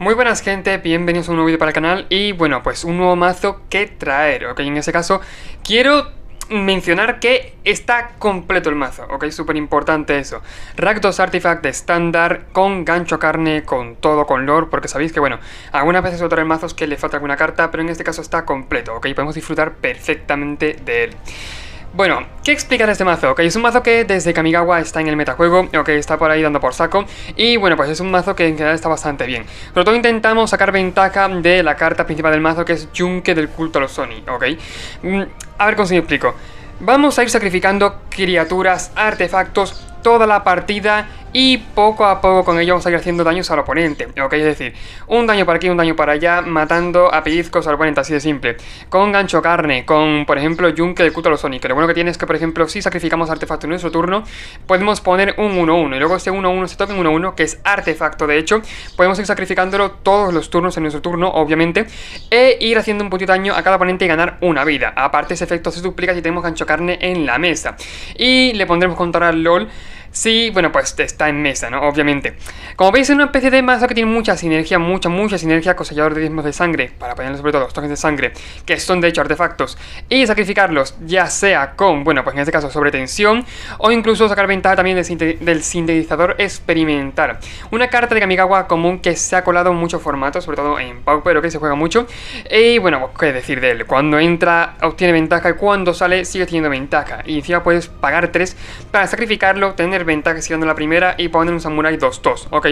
Muy buenas gente, bienvenidos a un nuevo vídeo para el canal y bueno, pues un nuevo mazo que traer, ok, en ese caso quiero mencionar que está completo el mazo, ok, súper importante eso. Rakdos Artifact de estándar, con gancho carne, con todo, con lore, porque sabéis que bueno, algunas veces otros mazos que le falta alguna carta, pero en este caso está completo, ok, podemos disfrutar perfectamente de él. Bueno, ¿qué explicar de este mazo? Ok, es un mazo que desde Kamigawa está en el metajuego, ok, está por ahí dando por saco. Y bueno, pues es un mazo que en general está bastante bien. Sobre todo intentamos sacar ventaja de la carta principal del mazo, que es Yunque del culto a los Oni, ok. A ver cómo se me explico. Vamos a ir sacrificando criaturas, artefactos, toda la partida y poco a poco con ello vamos a ir haciendo daños al oponente, ok, es decir, un daño para aquí, un daño para allá, matando a pellizcos al oponente, así de simple. Con gancho carne, con por ejemplo Yunque del culto a los Oni, que lo bueno que tiene es que por ejemplo si sacrificamos artefacto en nuestro turno, podemos poner un 1-1 y luego este 1-1 se toca en 1-1, que es artefacto de hecho, podemos ir sacrificándolo todos los turnos en nuestro turno, obviamente, e ir haciendo un poquito de daño a cada oponente y ganar una vida. Aparte ese efecto se duplica si tenemos gancho carne en la mesa. Y le pondremos contra al LOL. Sí, bueno, pues está en mesa, ¿no? Obviamente. Como veis, es una especie de mazo que tiene mucha sinergia, mucha sinergia con sellador de diezmos de sangre, para ponerle sobre todo los tokens de sangre, que son de hecho artefactos, y sacrificarlos, ya sea con, bueno, pues en este caso sobre tensión, o incluso sacar ventaja también del sintetizador experimental. Una carta de Kamigawa común que se ha colado en muchos formatos, sobre todo en Pauper, que se juega mucho. Y bueno, pues qué decir de él. Cuando entra, obtiene ventaja, y cuando sale, sigue teniendo ventaja. Y encima puedes pagar 3 para sacrificarlo, tener ventaja siguiendo la primera y poner un samurai 2-2, ok.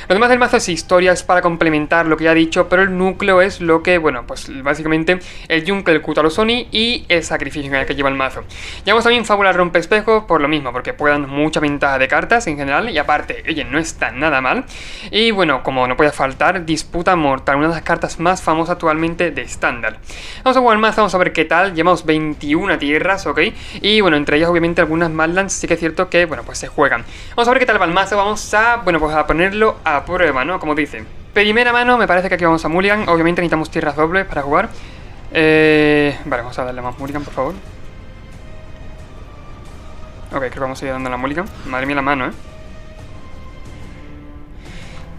Lo demás del mazo es historia, es para complementar lo que ya he dicho, pero el núcleo es lo que, bueno, pues básicamente el Yunque del culto a los Oni y el sacrificio en el que lleva el mazo. Llevamos también Fábula Rompe Espejo por lo mismo, porque puede dar mucha ventaja de cartas en general y aparte, oye, no está nada mal. Y bueno, como no puede faltar, Disputa Mortal, una de las cartas más famosas actualmente de estándar. Vamos a jugar el mazo, vamos a ver qué tal. Llevamos 21 tierras, ok, y bueno, entre ellas obviamente algunas Madlands, sí que es cierto que, bueno, pues se juegan. Vamos a ver qué tal va el mazo, vamos a, bueno, pues a ponerlo a prueba, ¿no? Como dice. Primera mano, me parece que aquí vamos a Mulligan. Obviamente necesitamos tierras dobles para jugar. Vale, vamos a darle más Mulligan, por favor. Ok, creo que vamos a ir dando la Mulligan. Madre mía la mano,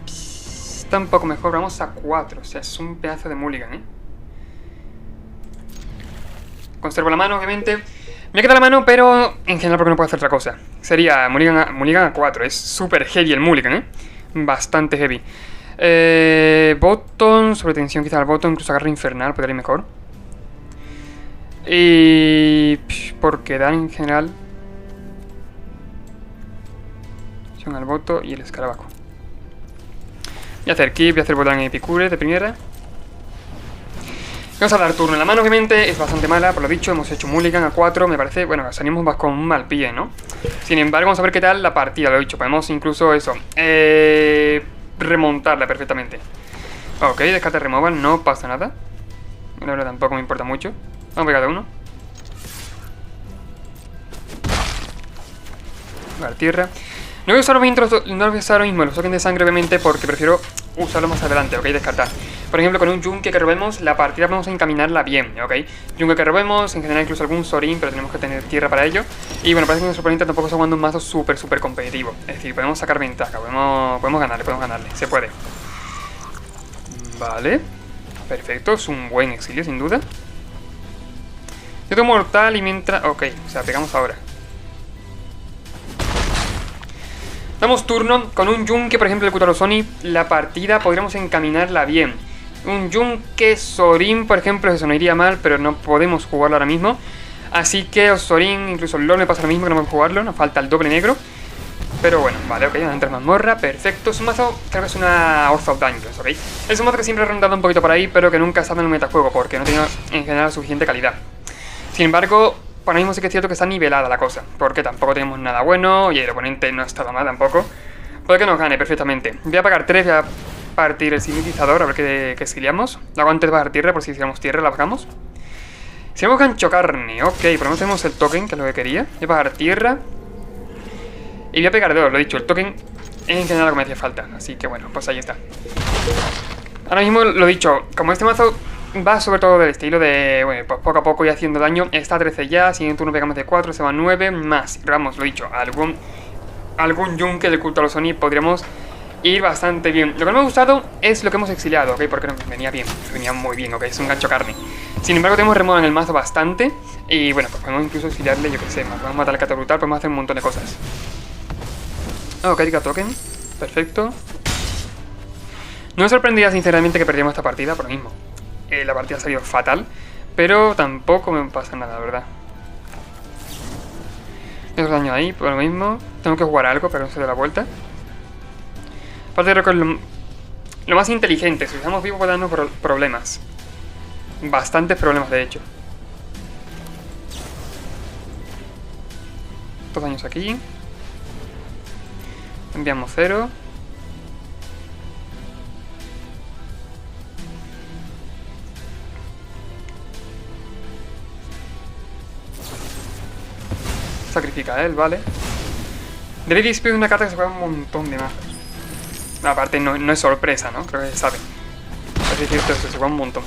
Está un poco mejor, vamos a 4. O sea, es un pedazo de Mulligan, Conservo la mano, obviamente. Me queda la mano, pero en general porque no puedo hacer otra cosa. Sería Mulligan a 4. Es súper heavy el Mulligan, Bastante heavy. Bottom, sobre tensión quizá al bottom, incluso agarre infernal, podría ir mejor. Y porque dan en general son al voto y el escarabajo. Voy a hacer keep, voy a hacer botán en Epicure de primera. Vamos a dar turno en la mano, obviamente, es bastante mala, por lo dicho, hemos hecho Mulligan a 4, me parece, bueno, salimos más con un mal pie, ¿no? Sin embargo, vamos a ver qué tal la partida, lo he dicho, podemos incluso eso, remontarla perfectamente. Ok, descarte removal, no pasa nada. La verdad tampoco me importa mucho. Vamos a pegar de uno. Vale, tierra. No voy a usar ahora mismo los tokens de sangre, obviamente, porque prefiero usarlo más adelante, ok, descartar. Por ejemplo, con un Yunque que robemos, la partida vamos a encaminarla bien, ok. Yunque que robemos, en general incluso algún Sorin, pero tenemos que tener tierra para ello. Y bueno, parece que nuestro oponente tampoco está jugando un mazo súper competitivo. Es decir, podemos sacar ventaja, podemos ganarle, se puede. Vale, perfecto, es un buen exilio, sin duda. Yo tengo mortal y mientras... Ok, o sea, pegamos ahora. Damos turno con un Yunque, por ejemplo, el Kutaro Sony. La partida podríamos encaminarla bien. Un Yunque Sorin, por ejemplo, eso no iría mal, pero no podemos jugarlo ahora mismo. Así que Sorin, incluso el LOL me pasa lo mismo, que no podemos jugarlo. Nos falta el doble negro. Pero bueno, vale, ok, vamos a entrar mazmorra, perfecto. Es un mazo, creo que es una Orth of Dungeons, ok. Es un mazo que siempre he rondado un poquito por ahí, pero que nunca ha estado en el metajuego, porque no tiene en general suficiente calidad. Sin embargo, ahora mismo sí que es cierto que está nivelada la cosa, porque tampoco tenemos nada bueno y el oponente no ha estado mal tampoco. Puede que nos gane perfectamente. Voy a pagar 3, voy a partir el sintetizador, a ver qué exiliamos. Lo hago antes de bajar tierra, por si hiciéramos tierra, la bajamos. Si hemos gancho carne, ok, por lo menos tenemos el token, que es lo que quería. Voy a bajar tierra. Y voy a pegar 2, lo he dicho, el token es en general lo que me hacía falta. Así que bueno, pues ahí está. Ahora mismo lo he dicho, como este mazo va sobre todo del estilo de, bueno, pues poco a poco y haciendo daño. Está a 13 ya, si en turno pegamos de 4 se va a 9 más. Pero vamos, lo he dicho, algún Yunque del culto a los Oni podríamos ir bastante bien. Lo que no me ha gustado es lo que hemos exiliado, ¿ok? Porque nos venía bien, nos venía muy bien, ¿ok? Es un gancho carne. Sin embargo, tenemos removal en el mazo bastante. Y bueno, pues podemos incluso exiliarle, yo qué sé, podemos matar al Cata Brutal, podemos hacer un montón de cosas. Ok, token. Perfecto. No me sorprendía sinceramente que perdiéramos esta partida por lo mismo. La partida ha salido fatal, pero tampoco me pasa nada, la verdad. Eso daño ahí, por lo mismo. Tengo que jugar algo para que no se dé la vuelta. Aparte creo que es lo más inteligente. Si estamos vivos puede darnos problemas. Bastantes problemas, de hecho. 2 daños aquí. Enviamos 0. Sacrifica a él, vale. Drake Dispute es una carta que se juega un montón de mazos. Aparte no es sorpresa, ¿no? Creo que saben. Es cierto, eso se juega un montón.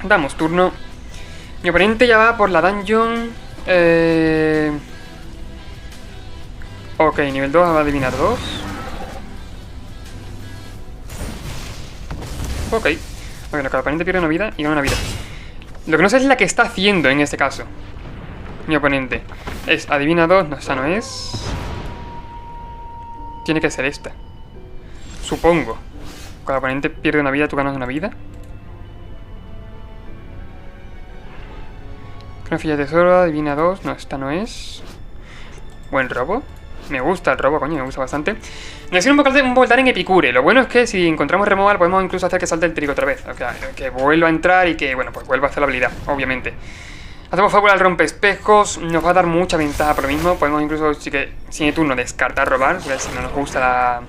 Damos turno. Mi oponente ya va por la dungeon. Ok, nivel 2 va a adivinar 2. Ok. Bueno, cada oponente pierde una vida y gana una vida. Lo que no sé es la que está haciendo en este caso. Mi oponente es adivina 2, no, esa no es. Tiene que ser esta. Supongo. Cada oponente pierde una vida, tú ganas una vida. Cronofilla de tesoro, adivina 2, no, esta no es. Buen robo. Me gusta el robo, coño, me gusta bastante. Necesito un voltar en Epicure. Lo bueno es que si encontramos removal podemos incluso hacer que salte el trigo otra vez. O sea, que vuelva a entrar y que, bueno, pues vuelva a hacer la habilidad, obviamente. Hacemos fábula al rompespejos, nos va a dar mucha ventaja por lo mismo. Podemos incluso, si en turno, descartar robar, si no nos gusta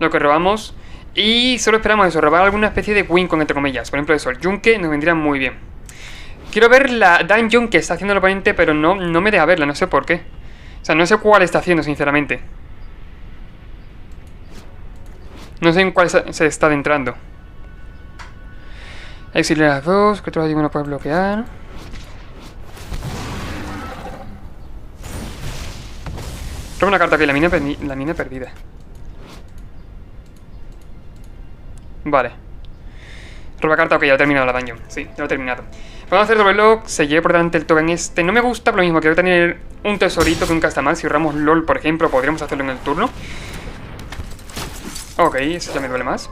lo que robamos. Y solo esperamos eso, robar alguna especie de win con entre comillas. Por ejemplo eso, el yunque nos vendría muy bien. Quiero ver la dungeon que está haciendo el oponente, pero no me deja verla, no sé por qué. O sea, no sé cuál está haciendo, sinceramente. No sé en cuál se está adentrando. Exiliar las 2, que otro digo no puede bloquear. Roba una carta aquí, la mina perdida. Vale. Roba carta, ok, ya he terminado la dungeon. Sí, ya lo he terminado. Vamos a hacer doble lock, se lleve por delante el token este. No me gusta por lo mismo, quiero tener un tesorito que nunca está mal. Si ahorramos LOL, por ejemplo, podríamos hacerlo en el turno. Ok, eso ya me duele más.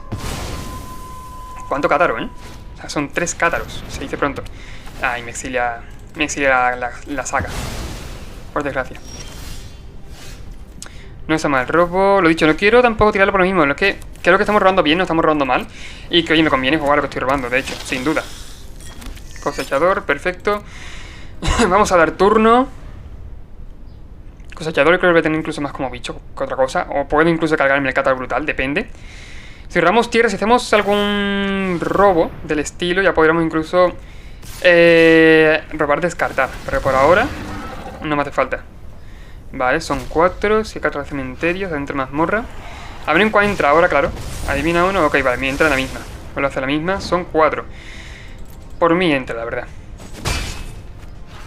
¿Cuánto cátaro, eh? O sea, son 3 cátaros, se dice pronto. Ay, me exilia la saga. Por desgracia. No está mal el robo. Lo dicho, no quiero tampoco tirarlo por lo mismo. Es que creo que estamos robando bien, no estamos robando mal. Y que, oye, me conviene jugar lo que estoy robando, de hecho, sin duda. Cosechador, perfecto. Vamos a dar turno. Cosechador creo que voy a tener incluso más como bicho que otra cosa. O puedo incluso cargarme el Cátaro Brutal, depende. Si robamos tierras, si hacemos algún robo del estilo, ya podríamos incluso robar, descartar. Pero por ahora no me hace falta. Vale, son 4, si 4 cementerios, adentro mazmorra. A ver en cuál entra ahora, claro. Adivina uno, ok, vale, me entra en la misma. Vuelvo a hacer la misma, son 4. Por mí entra, la verdad.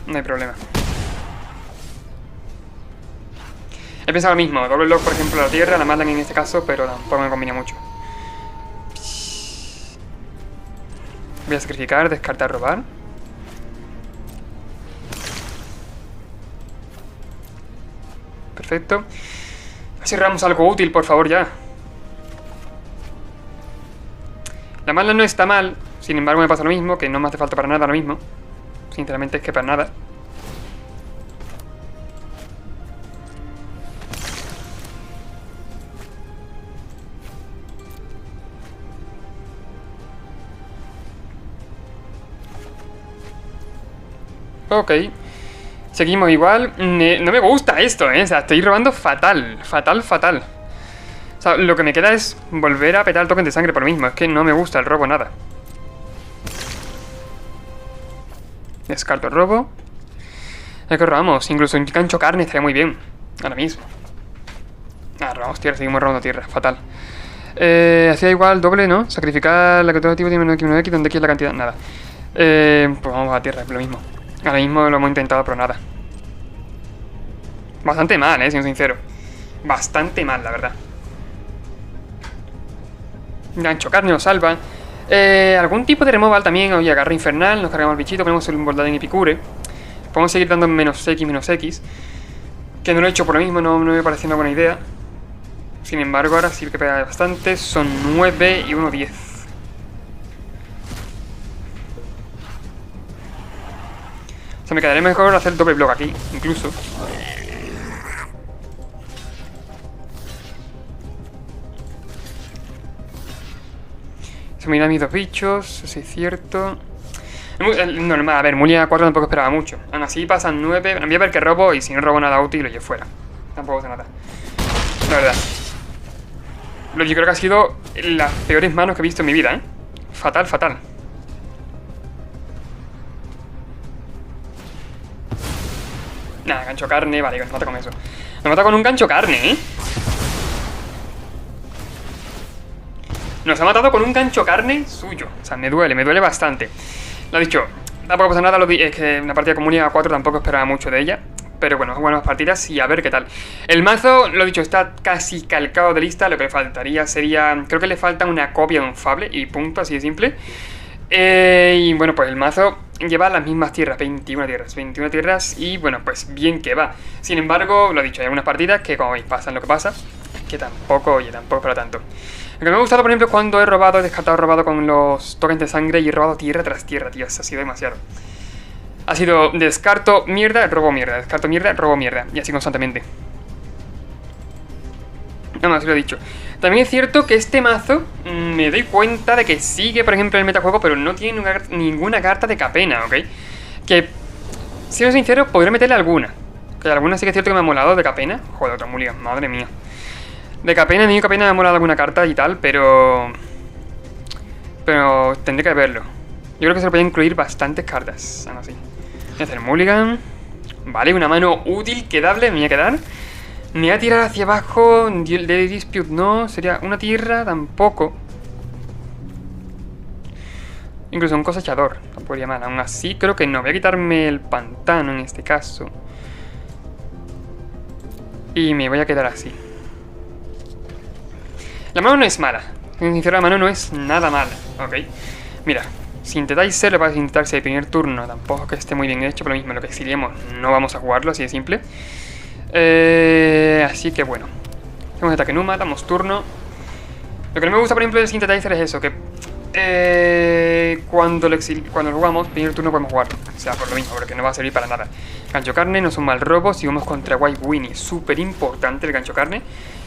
No hay problema. He pensado lo mismo, doble lock, por ejemplo, la tierra, la matan en este caso, pero tampoco me conviene mucho. Voy a sacrificar, descartar, robar. Perfecto. Así robamos algo útil, por favor, ya. La mala no está mal. Sin embargo, me pasa lo mismo, que no me hace falta para nada lo mismo. Sinceramente es que para nada. Ok. Seguimos igual. No me gusta esto, O sea, estoy robando fatal. Fatal, fatal. O sea, lo que me queda es volver a petar el token de sangre por lo mismo. Es que no me gusta el robo nada. Descarto el robo. ¿A qué robamos? Incluso un gancho carne estaría muy bien. Ahora mismo. Ah, robamos tierra, seguimos robando tierra. Fatal. Hacía igual doble, ¿no? Sacrificar la que todo tipo tiene menos X, donde aquí es la cantidad. Nada. Pues vamos a tierra, es lo mismo. Ahora mismo lo hemos intentado, pero nada. Bastante mal, siendo sincero. Bastante mal, la verdad. Gancho carne nos salva. Algún tipo de removal también. Oye, garra infernal, nos cargamos el bichito, ponemos el Boldad en Epicure. Podemos seguir dando menos X. Que no lo he hecho por lo mismo, no me parece una buena idea. Sin embargo, ahora sí que pega bastante. Son 9 y 1, 10. O sea, me quedaría mejor hacer doble block aquí, incluso. Se me irán mis 2 bichos, eso es cierto. Normal, a ver, Mulia 4 tampoco esperaba mucho. Aún así pasan 9. Voy a ver que robo y si no robo nada útil lo llevo fuera. Tampoco se nada. La verdad. Yo creo que ha sido las peores manos que he visto en mi vida, ¿eh? Fatal, fatal. Nada, gancho carne, vale, nos mata con eso. Nos mata con un gancho carne, ¿eh? Nos ha matado con un gancho carne suyo. O sea, me duele bastante. Lo he dicho, tampoco pasa nada, es que en la partida común a 4 tampoco esperaba mucho de ella. Pero bueno, buenas partidas y a ver qué tal. El mazo, lo dicho, está casi calcado de lista. Lo que le faltaría sería... Creo que le falta una copia de un Fable y punto, así de simple. Y bueno, pues el mazo lleva las mismas tierras, 21 tierras y bueno, pues bien que va. Sin embargo, lo dicho, hay algunas partidas que como veis pasan lo que pasa, que tampoco, oye, tampoco para tanto. Lo que me ha gustado, por ejemplo, es cuando he descartado robado con los tokens de sangre y he robado tierra tras tierra, tío, eso ha sido demasiado. Ha sido descarto mierda, robo mierda, descarto mierda, robo mierda, y así constantemente. No más, lo he dicho. También es cierto que este mazo me doy cuenta de que sigue, por ejemplo, el metajuego, pero no tiene ninguna carta de Capena, ¿ok? Que, siendo sincero, podría meterle alguna. Que alguna sí que es cierto que me ha molado de Capena. Joder, otra mulligan, madre mía. De Capena, ni Capena me ha molado alguna carta y tal, pero tendré que verlo. Yo creo que se le pueden incluir bastantes cartas, aún así. Voy a hacer mulligan. Vale, una mano útil, quedable, me voy a quedar. Me voy a tirar hacia abajo. De Dispute no. Sería una tierra tampoco. Incluso un cosechador. No podría mal. Aún así creo que no. Voy a quitarme el pantano en este caso. Y me voy a quedar así. La mano no es mala. En sincero, la mano no es nada mala. Ok. Mira. Sintetizer, le va a Sintetizer de primer turno. Tampoco que esté muy bien hecho. Por lo mismo, lo que exiliemos no vamos a jugarlo. Así de simple. Así que bueno, hacemos ataque Numa, damos turno. Lo que no me gusta, por ejemplo, del Sintetizer es eso, que cuando lo jugamos, primer turno podemos jugarlo. O sea, por lo mismo, porque no va a servir para nada. Gancho carne, no es un mal robo. Si vamos contra White Winnie, súper importante el gancho carne.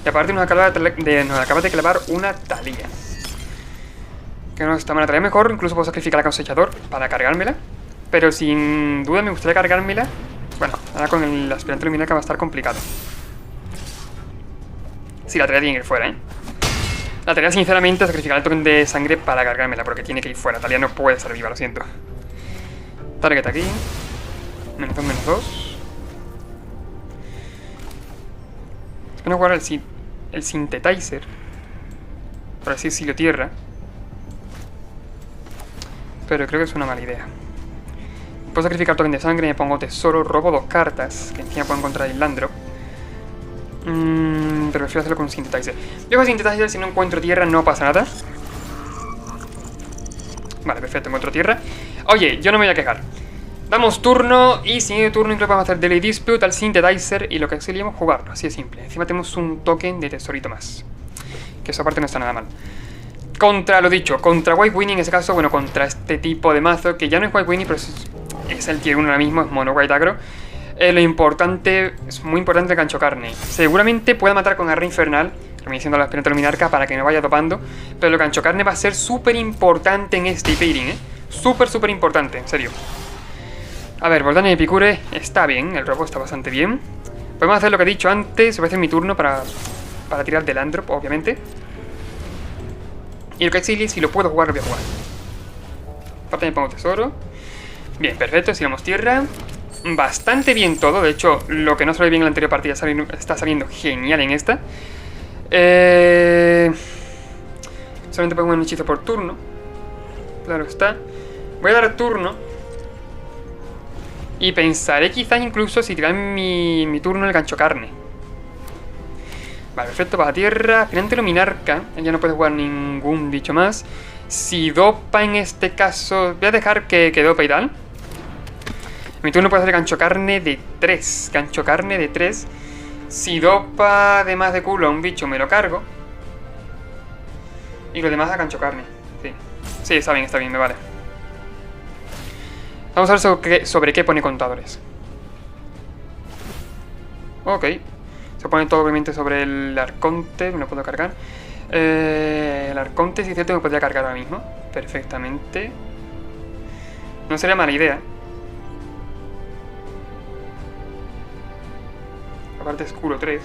Y aparte nos acaba de clavar una Talía, que no está mal, trae mejor. Incluso puedo sacrificar al cosechador para cargármela. Pero sin duda me gustaría cargármela. Bueno, ahora con el aspirante luminaria va a estar complicado. Sí, la tarea tiene que ir fuera, ¿eh? La tarea, sinceramente, es sacrificar el token de sangre para cargármela, porque tiene que ir fuera. Talia no puede estar viva, lo siento. Target aquí. Menos 2, menos 2. Es que no jugar el Sintetizer. Por así decirlo, tierra. Pero creo que es una mala idea. Puedo sacrificar token de sangre, me pongo tesoro, robo 2 cartas, que encima puedo encontrar el Landrop. Pero prefiero hacerlo con Sintetizer. Yo con Sintetizer, si no encuentro tierra, no pasa nada. Vale, perfecto, encuentro tierra. Oye, yo no me voy a quejar. Damos turno y siguiente turno incluso vamos a hacer Daily Dispute al Sintetizer y lo que exiliamos jugarlo, así de simple. Encima tenemos un token de tesorito más, que esa parte no está nada mal. Contra, lo dicho, contra White Winnie en ese caso, bueno, contra este tipo de mazo, que ya no es White Winnie, pero es el tier 1 ahora mismo, es mono White Agro. Lo importante, es muy importante el gancho carne. Seguramente pueda matar con garra infernal, que me diciendo la aspirante luminarca para que no vaya topando, pero el gancho carne va a ser súper importante en este pairing, súper importante, en serio. A ver, Boldad en Epicure está bien, el robo está bastante bien. Podemos hacer lo que he dicho antes, voy a hacer mi turno para tirar del Landrop, obviamente. Y lo que exilie, si lo puedo jugar, lo voy a jugar. Aparte me pongo tesoro. Bien, perfecto, exiliamos tierra. Bastante bien todo, de hecho, lo que no salió bien en la anterior partida está saliendo genial en esta. Solamente pongo un hechizo por turno. Claro está. Voy a dar turno. Y pensaré quizás incluso si tirar mi turno el gancho carne. Vale, perfecto, baja tierra. Aspirante Luminarca. Ya no puede jugar ningún bicho más. Si dopa en este caso... Voy a dejar que dopa y tal. En mi turno puedo hacer gancho carne de 3. Gancho carne de 3. Si dopa de más de culo a un bicho me lo cargo. Y lo demás a gancho carne. Sí, sí, está bien, me vale. Vamos a ver sobre qué pone contadores. Ok. Se pone todo obviamente sobre el arconte. Me lo puedo cargar. El arconte, si es cierto, me podría cargar ahora mismo. Perfectamente. No sería mala idea. Aparte escudo 3.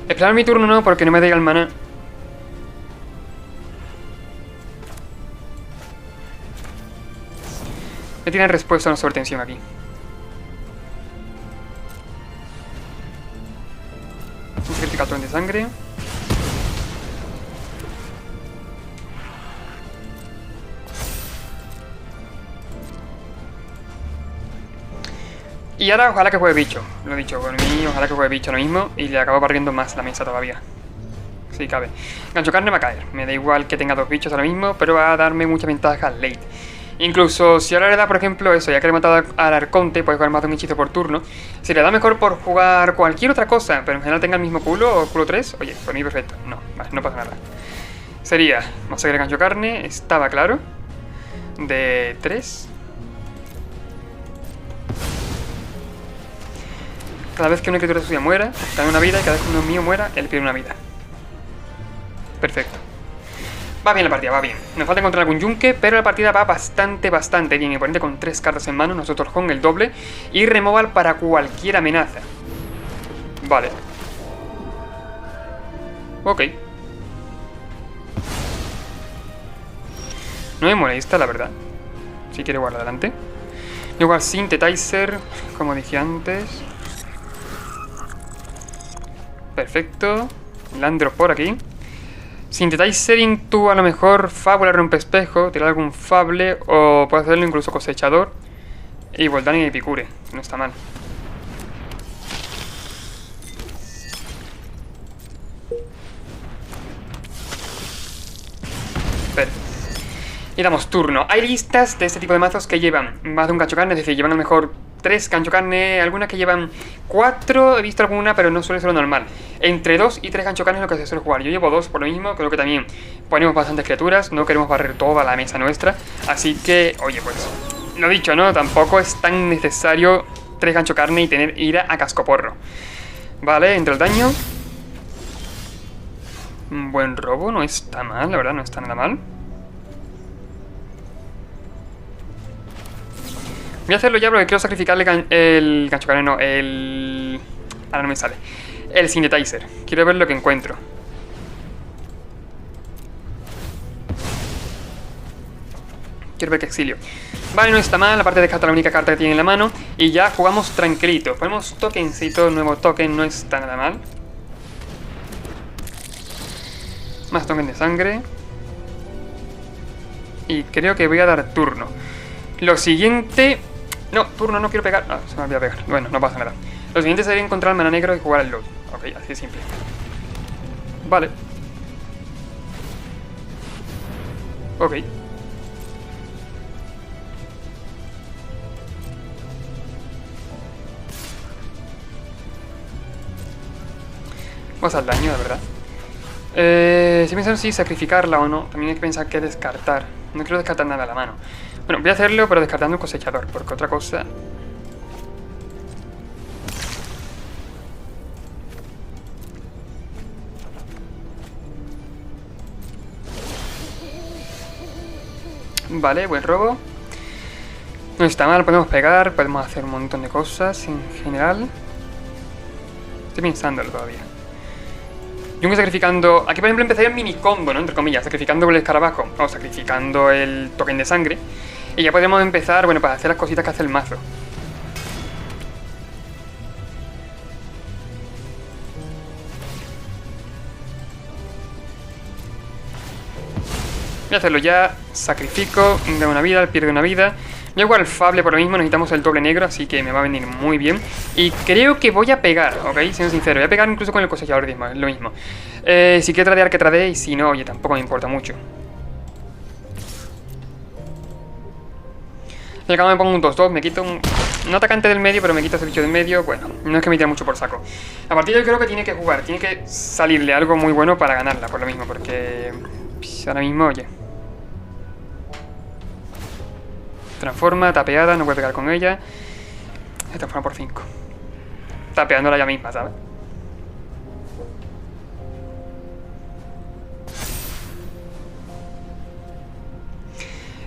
Esperar mi turno no, porque no me da el maná. Me tienen respuesta a una sobretensión aquí. Un crítico torrente de sangre. Y ahora ojalá que juegue bicho. Lo he dicho, por mí, ojalá que juegue bicho ahora mismo. Y le acabo barriendo más la mesa todavía. Si cabe. Gancho carne va a caer. Me da igual que tenga 2 bichos ahora mismo, pero va a darme mucha ventaja al late. Incluso si ahora le da, por ejemplo, eso, ya que le he matado al arconte, puede jugar más de un hechizo por turno. Si le da mejor por jugar cualquier otra cosa, pero en general tenga el mismo culo o culo 3, oye, por mí perfecto. No, vale, no pasa nada. Sería masacre de gancho carne, estaba claro. De 3. Cada vez que una criatura suya muera, gana una vida, y cada vez que uno mío muera, él pierde una vida. Perfecto. Va bien la partida, va bien. Nos falta encontrar algún yunque, pero la partida va bastante bien. El oponente con 3 cartas en mano, nosotros con el doble. Y removal para cualquier amenaza. Vale. Ok. No me molesta, la verdad. Si quiere guardar adelante. Igual Synthetizer, como dije antes. Perfecto. Landro por aquí. Synthetizer Into a lo mejor Fábula rompe espejo, tirar algún Fable o puede hacerlo incluso Cosechador. Y Voldani y Epicure, no está mal. Perfecto. Y damos turno. Hay listas de este tipo de mazos que llevan más de un gancho carne, es decir, llevan a lo mejor 3 gancho carne, algunas que llevan 4, he visto alguna, pero no suele ser lo normal. Entre 2 y 3 gancho carne es lo que se suele jugar. Yo llevo 2 por lo mismo, creo que también ponemos bastantes criaturas, no queremos barrer toda la mesa nuestra. Así que, oye, pues, lo dicho, ¿no? Tampoco es tan necesario 3 gancho carne y tener ira a cascoporro. Vale, entra el daño. Un buen robo, no está mal, la verdad, no está nada mal. Voy a hacerlo ya porque quiero sacrificarle el gancho carne, no, ahora no me sale. El Synthetizer. Quiero ver lo que encuentro. Quiero ver qué exilio. Vale, no está mal, aparte de descartar la única carta que tiene en la mano. Y ya jugamos tranquilito. Ponemos tokencito, nuevo token, no está nada mal. Más token de sangre. Y creo que voy a dar turno. Lo siguiente... No, turno, no quiero pegar. Ah, se me olvidó pegar. Bueno, no pasa nada. Lo siguiente sería encontrar el mana negro y jugar al load. Ok, así de simple. Vale. Ok. Vamos al daño, de verdad. Si piensan si sacrificarla o no, también hay que pensar qué descartar. No quiero descartar nada a la mano. Bueno, voy a hacerlo, pero descartando un cosechador, porque otra cosa... Vale, buen robo. No está mal, podemos pegar, podemos hacer un montón de cosas en general. Estoy pensándolo todavía. Yo sacrificando... Aquí por ejemplo empezaría el mini combo, ¿no? Entre comillas, sacrificando el escarabajo o sacrificando el token de sangre. Y ya podríamos empezar, bueno, para hacer las cositas que hace el mazo. Voy a hacerlo ya, sacrifico de una vida, pierde una vida. Yo igual Fable por lo mismo, necesitamos el doble negro, así que me va a venir muy bien. Y creo que voy a pegar, ¿ok? Siendo sincero, voy a pegar incluso con el cosechador mismo, es lo mismo. Si quiero tradear, que tradee, y si no, oye, tampoco me importa mucho. Y acá me pongo un 2-2, me quito un atacante del medio, pero me quito ese bicho del medio. Bueno, no es que me tire mucho por saco. A partir de ahí creo que tiene que jugar, tiene que salirle algo muy bueno para ganarla, por lo mismo, porque pues, ahora mismo, oye. Transforma, tapeada, no puede pegar con ella. Se transforma por 5. Tapeándola ella misma, ¿sabes?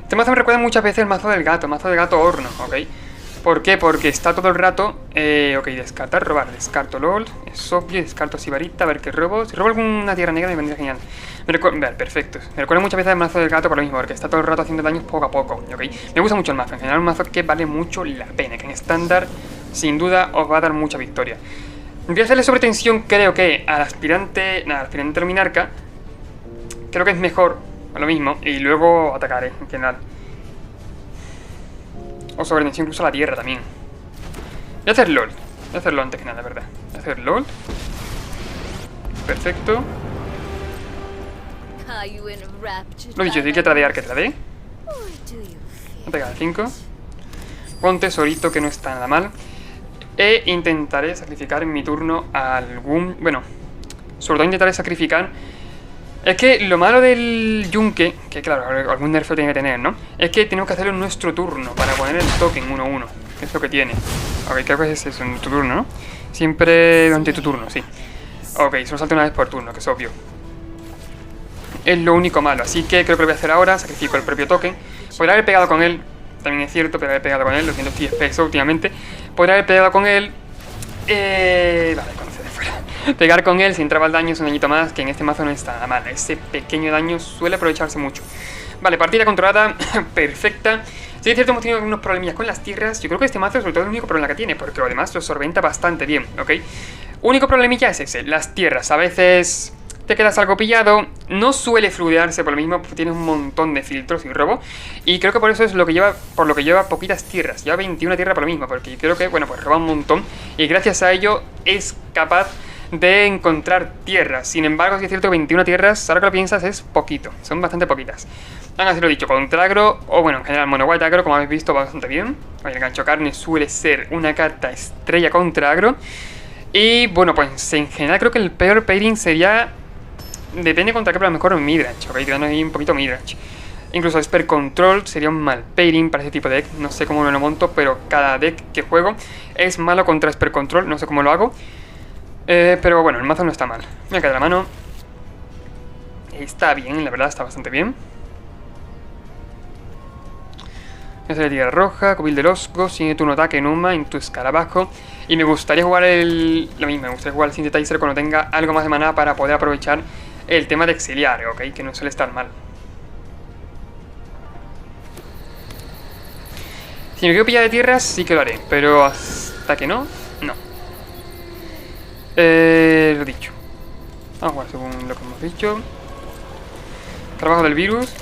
Este mazo me recuerda muchas veces el mazo del gato horno, ¿ok? ¿Por qué? Porque está todo el rato... ok, descartar, robar, descarto LOL, es obvio, descarto Sibarita, a ver qué robo. Si robo alguna tierra negra me vendría genial. Ver, perfecto. Me recuerda muchas veces el mazo del gato por lo mismo, porque está todo el rato haciendo daños poco a poco, ¿ok? Me gusta mucho el mazo, en general un mazo que vale mucho la pena, que en estándar, sin duda, os va a dar mucha victoria. Voy a hacerle sobretensión, creo que al aspirante Luminarca, creo que es mejor, lo mismo, y luego atacaré, en general. O sobretensión incluso a la tierra también. Voy a hacer LOL. Voy a hacerlo antes que nada, verdad. Voy a hacer LOL. Perfecto. Lo dicho, si hay que tradear, que tradee. Voy a pegar a 5. Con tesorito, que no está nada mal. E intentaré sacrificar en mi turno a algún... Bueno, sobre todo intentaré sacrificar... Es que lo malo del yunque, que claro, algún nerfeo tiene que tener, ¿no? Es que tenemos que hacerlo en nuestro turno para poner el token 1-1, que es lo que tiene. Ok, creo que es eso, en tu turno, ¿no? Siempre durante tu turno, sí. Ok, solo salta una vez por turno, que es obvio. Es lo único malo, así que creo que lo voy a hacer ahora, sacrifico el propio token. Podría haber pegado con él, también es cierto, podría haber pegado con él, lo siento, estoy espeso últimamente. Podría haber pegado con él... Vale, conoce de fuera. Pegar con él si entraba el daño es un dañito más, que en este mazo no está nada mal. Ese pequeño daño suele aprovecharse mucho. Vale, partida controlada, perfecta. Sí, es cierto, hemos tenido algunos problemillas con las tierras. Yo creo que este mazo sobre todo es el único problema que tiene, porque lo demás lo solventa bastante bien, ¿ok? Único problemilla es ese, las tierras. A veces te quedas algo pillado, no suele fluidearse por lo mismo, tienes un montón de filtros y robo. Y creo que por eso es lo que lleva, por lo que lleva poquitas tierras. Lleva 21 tierras por lo mismo, porque creo que, bueno, pues roba un montón. Y gracias a ello es capaz de encontrar tierras. Sin embargo, si es cierto que 21 tierras, ahora que lo piensas, es poquito. Son bastante poquitas. Así lo dicho, contra agro, o bueno, en general mono white agro, como habéis visto, va bastante bien. El gancho carne suele ser una carta estrella contra agro. Y bueno, pues en general creo que el peor pairing sería... Depende contra qué, pero a lo mejor midrange, ok, quedando ahí un poquito midrange. Incluso Esper Control sería un mal pairing para ese tipo de deck. No sé cómo lo monto, pero cada deck que juego es malo contra Esper Control, no sé cómo lo hago. Pero bueno, el mazo no está mal. Me cae de la mano. Está bien, la verdad, está bastante bien. Esa es la tierra roja, Cubil del Osco, sigue turno ataque, Numa, en tu escarabajo. Y me gustaría jugar lo mismo, me gustaría jugar el Synthetizer cuando tenga algo más de maná para poder aprovechar el tema de exiliar, ok, que no suele estar mal. Si me quiero pillar de tierras, sí que lo haré, pero hasta que no, no. Lo dicho. Vamos a jugar según lo que hemos dicho. Trabajo del virus.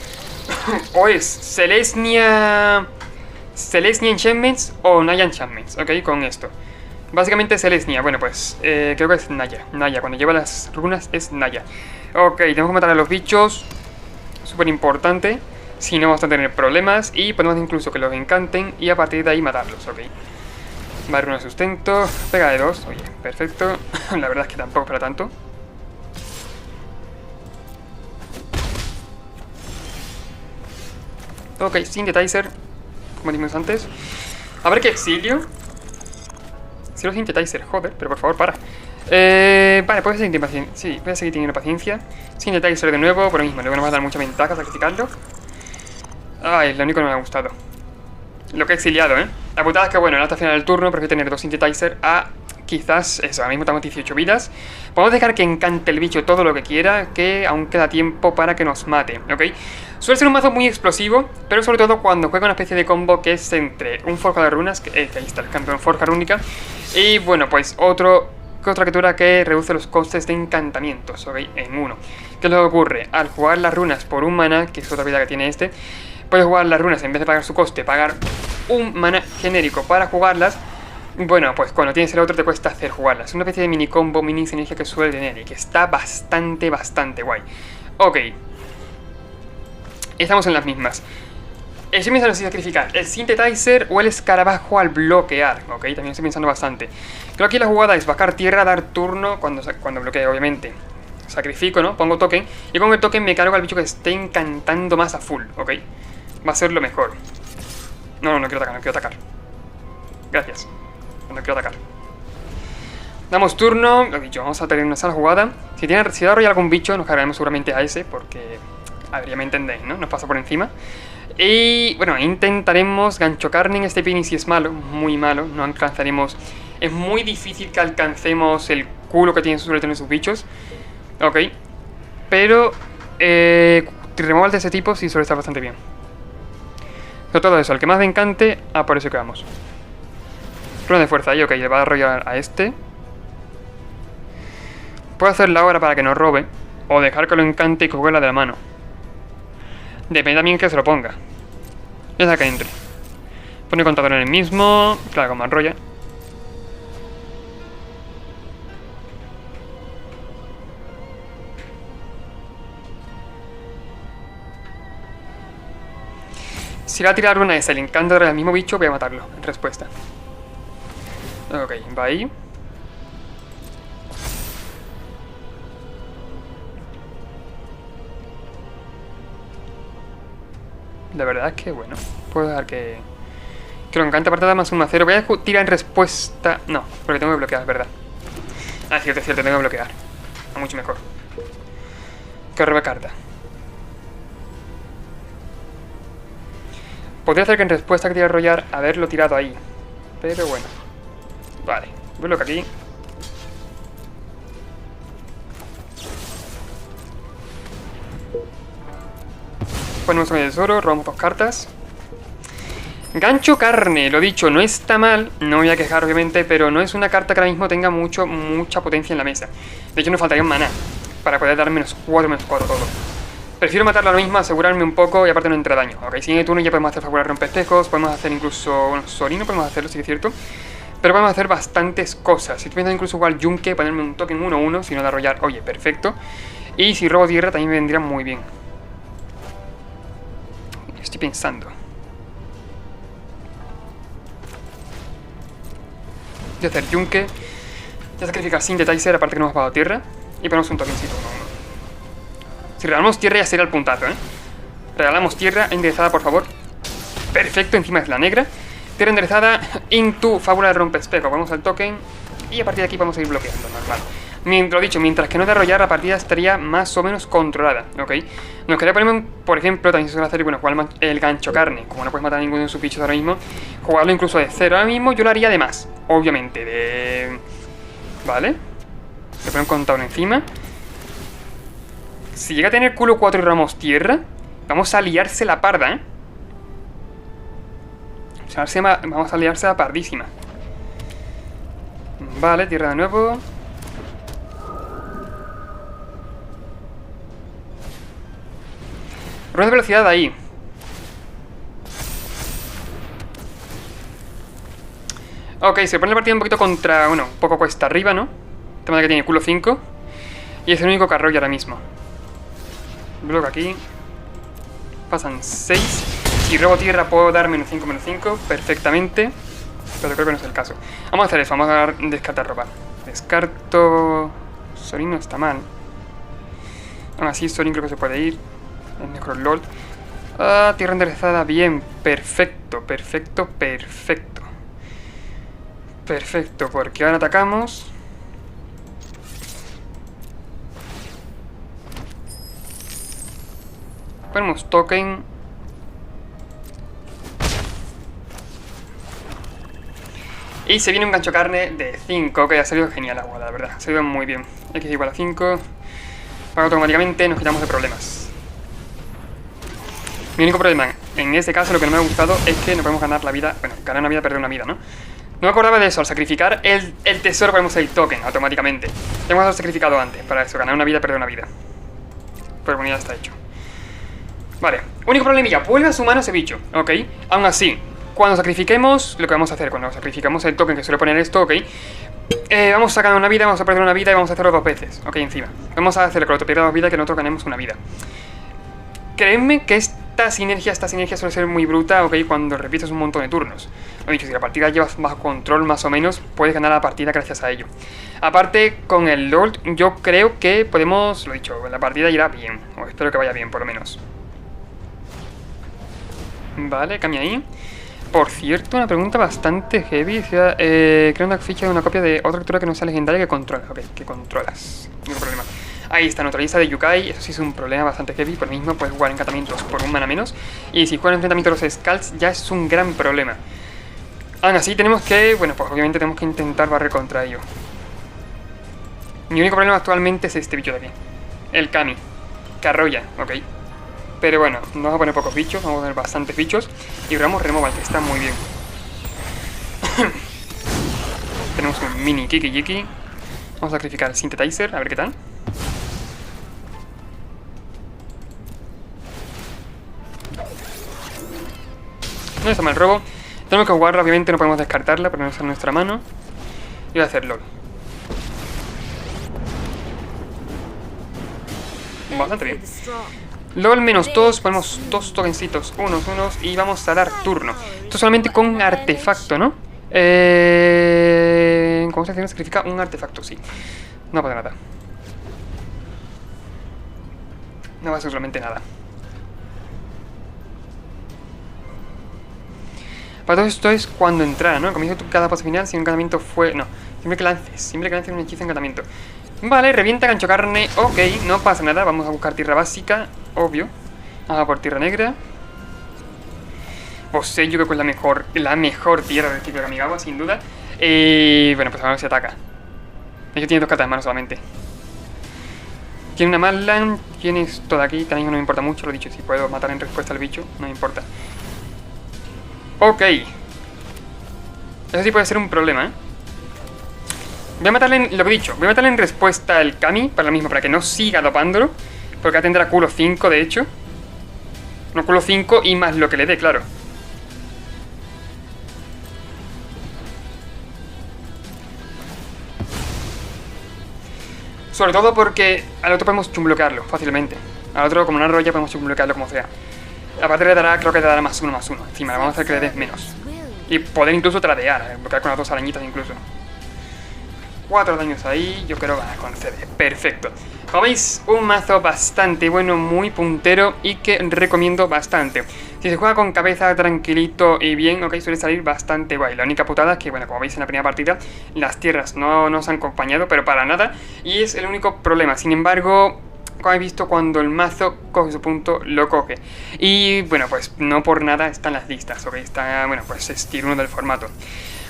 O es Selesnya Enchantments o Naya Enchantments, ok, con esto. Básicamente Selesnya, bueno pues creo que es Naya, cuando lleva las runas es Naya. Ok, tenemos que matar a los bichos, súper importante, si no vamos a tener problemas. Y podemos incluso que los encanten y a partir de ahí matarlos, ok. Vale, runa de sustento, pega de 2, oye, perfecto. La verdad es que tampoco para tanto. Ok, Synthetizer, como dijimos antes. A ver qué exilio. Si los Synthetizer, joder, pero por favor, para. Vale, puedes seguir paciencia. Sí, voy a seguir teniendo paciencia. Synthetizer de nuevo, por lo mismo, luego nos va a dar mucha ventaja sacrificarlo. Ay, es lo único que no me ha gustado. Lo que he exiliado, La putada es que, bueno, hasta el final del turno prefiero tener 2 Synthetizer a quizás, eso, ahora mismo estamos 18 vidas. Podemos dejar que encante el bicho todo lo que quiera, que aún queda tiempo para que nos mate, ¿ok? Suele ser un mazo muy explosivo, pero sobre todo cuando juega una especie de combo que es entre un forja de runas, que ahí está el campeón forja rúnica, y bueno, pues otra criatura que reduce los costes de encantamientos, ¿ok? En uno. ¿Qué es lo que ocurre? Al jugar las runas por un mana, que es otra habilidad que tiene este, puedes jugar las runas en vez de pagar su coste, pagar un mana genérico para jugarlas, bueno, pues cuando tienes el otro te cuesta hacer jugarlas. Es una especie de mini combo, mini sinergia que suele tener y que está bastante guay. Ok. Estamos en las mismas. Estoy pensando si sacrificar el Synthetizer o el escarabajo al bloquear. Ok, también estoy pensando bastante. Creo que la jugada es bajar tierra, dar turno cuando bloquee, obviamente. Sacrifico, ¿no? Pongo token. Y con el token me cargo al bicho que esté encantando más a full. Ok. Va a ser lo mejor. No quiero atacar, no quiero atacar. Gracias. No quiero atacar. Damos turno. Lo dicho, vamos a tener una sala jugada. Si da rollo algún bicho, nos cargaremos seguramente a ese. Porque, a ver, ya me entendéis, ¿no? Nos pasa por encima. Y, bueno, intentaremos gancho carne en este pin. Si es malo, muy malo. No alcanzaremos. Es muy difícil que alcancemos el culo que suelen tener sus bichos. Ok. Pero, removal de ese tipo sí suele estar bastante bien. Sobre todo eso, el que más me encante, por eso que vamos. Runa de fuerza ahí, ok, le va a arrollar a este. Puedo hacerla ahora para que no robe, o dejar que lo encante y cogerla de la mano. Depende también que se lo ponga. Ya sea que entre. Pone contador en el mismo, claro, como arrolla. Si va a tirar una esa, el encantador al mismo bicho, voy a matarlo, en respuesta. Ok, va ahí. La verdad es que, bueno, puedo dejar que lo encanta apartada más un macero. Voy a tirar en respuesta. No, porque tengo que bloquear, es verdad. Es cierto, tengo que bloquear. Mucho mejor. Que roba carta. Podría hacer que en respuesta que tire arrollar haberlo tirado ahí. Pero bueno. Vale, bloqueo aquí. Ponemos un tesoro, robamos 2 cartas. Gancho carne, lo dicho, no está mal. No me voy a quejar obviamente, pero no es una carta que ahora mismo tenga mucha potencia en la mesa. De hecho nos faltaría un maná para poder dar -4 todo. Prefiero matarla ahora mismo, asegurarme un poco y aparte no entra daño. Ok, si en el turno ya podemos hacer favorar rompespejos, podemos hacer incluso... Bueno, Sorino podemos hacerlo, sí que es cierto. Pero podemos hacer bastantes cosas. Si estoy pensando incluso igual Yunque, ponerme un token 1-1, si no de arrollar, oye, perfecto. Y si robo tierra también me vendría muy bien. Estoy pensando. Voy a hacer Yunque. Voy a sacrificar Synthetizer, aparte que no hemos pagado tierra. Y ponemos un tokencito 1-1. Si regalamos tierra ya sería el puntazo, ¿eh? Regalamos tierra enderezada, por favor. Perfecto, encima es la negra. Tierra enderezada into fábula de rompespejo. Vamos al token y a partir de aquí vamos a ir bloqueando, normal. Lo dicho, mientras que no de arrollar, la partida estaría más o menos controlada, ¿ok? Nos quería poner, por ejemplo, también se suele hacer, bueno, jugar el gancho carne. Como no puedes matar a ninguno de sus bichos ahora mismo, jugarlo incluso de 0. Ahora mismo yo lo haría de más, obviamente, de... ¿Vale? Le pongo un contador encima. Si llega a tener culo 4 y ramos tierra, vamos a liarse la parda, ¿eh? Vamos a liarse la pardísima. Vale, tierra de nuevo. Rueda de velocidad ahí. Ok, se pone la partida un poquito contra... Bueno, un poco cuesta arriba, ¿no? El tema de que tiene culo 5. Y es el único que arrolla ahora mismo. Bloco aquí. Pasan 6. Si robo tierra puedo dar -5 perfectamente. Pero creo que no es el caso. Vamos a hacer eso, vamos a descartar robar. Descarto... Sorin no está mal. Aún así Sorin creo que se puede ir. El Necrolord. Tierra enderezada, bien. Perfecto, porque ahora atacamos. Ponemos token. Y se viene un gancho carne de 5, que ha salido genial la jugada, la verdad. Ha salido muy bien. X igual a 5. Paga automáticamente, nos quitamos de problemas. Mi único problema en este caso, lo que no me ha gustado, es que no podemos ganar la vida. Bueno, ganar una vida, perder una vida, ¿no? No me acordaba de eso, al sacrificar el tesoro ponemos el token automáticamente. Tengo que haberlo sacrificado antes, para eso, ganar una vida, perder una vida. Pero bueno, ya está hecho. Vale, único problemilla, vuelve a su mano ese bicho, ok. Aún así, Cuando sacrifiquemos, lo que vamos a hacer, cuando sacrificamos el token que suele poner esto, ok, vamos a sacar una vida, vamos a perder una vida y vamos a hacerlo 2 veces, ok, encima. Vamos a hacer que el otro pierda 2 vidas, que nosotros ganemos una vida. Créeme que esta sinergia suele ser muy bruta, ok, cuando repites un montón de turnos. Lo dicho, si la partida llevas bajo control más o menos, puedes ganar la partida gracias a ello. Aparte, con el Lord, yo creo que podemos, lo dicho, la partida irá bien, o espero que vaya bien por lo menos. Vale, cambia ahí. Por cierto, una pregunta bastante heavy. Crea una ficha de una copia de otra criatura que no sea legendaria que controla. Ok, que controlas. No hay problema. Ahí está, nuestra lista de Yukai. Eso sí es un problema bastante heavy. Por lo mismo, puedes jugar encantamientos por un mana menos. Y si juegas enfrentamiento a los Skulls, ya es un gran problema. Aún así, tenemos que. Bueno, pues obviamente tenemos que intentar barrer contra ello. Mi único problema actualmente es este bicho de aquí: el Kami, que arrolla, ok. Pero bueno, no vamos a poner pocos bichos, vamos a poner bastantes bichos. Y grabamos Removal, que está muy bien. Tenemos un mini Kiki-Jiki. Vamos a sacrificar el Synthetizer, a ver qué tal. No está mal el robo. Tenemos que jugarla, obviamente no podemos descartarla, pero no está en nuestra mano. Y voy a hacer LOL. Bastante bien. LOL -2, ponemos 2 tokencitos, unos, y vamos a dar turno. Esto solamente con artefacto, ¿no? ¿Cómo se significa? Un artefacto, sí. No pasa nada. No va a ser absolutamente nada. Para todo esto es cuando entrara, ¿no? Como dice cada paso final, si un encantamiento fue... No, siempre que lances un hechizo de encantamiento. Vale, revienta gancho carne, ok, no pasa nada, vamos a buscar tierra básica, obvio. Vamos a por tierra negra. Posei, yo creo que es la mejor tierra del tipo de Kamigawa, sin duda. Bueno, pues a ver si ataca. Ellos tienen 2 cartas en mano solamente. Tiene una Madland, tienes toda aquí, también no me importa mucho, lo he dicho, si puedo matar en respuesta al bicho, no me importa. Ok. Eso sí puede ser un problema, ¿eh? Voy a matarle, lo que he dicho, voy a matarle en respuesta al Kami, para lo mismo, para que no siga dopándolo. Porque ya tendrá culo 5, de hecho. No, culo 5 y más lo que le dé, claro. Sobre todo porque al otro podemos chumbloquearlo fácilmente. Al otro, como una roya, podemos chumbloquearlo como sea. Aparte le dará, creo que le dará +1/+1. Encima, vamos a hacer que le dé menos. Y poder incluso tradear, bloquear con las 2 arañitas incluso. 4 daños ahí, yo creo que van a conceder. Perfecto. Como veis, un mazo bastante bueno, muy puntero y que recomiendo bastante. Si se juega con cabeza tranquilito y bien, ok, suele salir bastante guay. La única putada es que, bueno, como veis en la primera partida, las tierras no nos han acompañado, pero para nada. Y es el único problema. Sin embargo, como habéis visto, cuando el mazo coge su punto, lo coge. Y bueno, pues no por nada están las listas, ok. Está, bueno, pues es tier 1 del formato.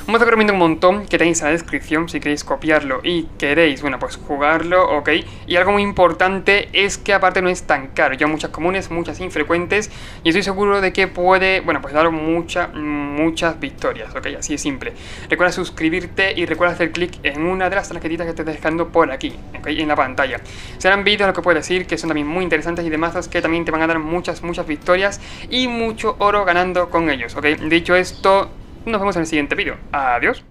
Un mazo que recomiendo un montón, que tenéis en la descripción si queréis copiarlo y queréis, bueno, pues jugarlo, ok. Y algo muy importante es que aparte no es tan caro, ya muchas comunes, muchas infrecuentes, y estoy seguro de que puede, bueno, pues dar muchas victorias, ok, así de simple. Recuerda suscribirte y recuerda hacer clic en una de las tarjetitas que estoy dejando por aquí, ok, en la pantalla. Serán vídeos, lo que puedo decir, que son también muy interesantes y de mazos que también te van a dar muchas victorias y mucho oro ganando con ellos, ok. Dicho esto, nos vemos en el siguiente vídeo. Adiós.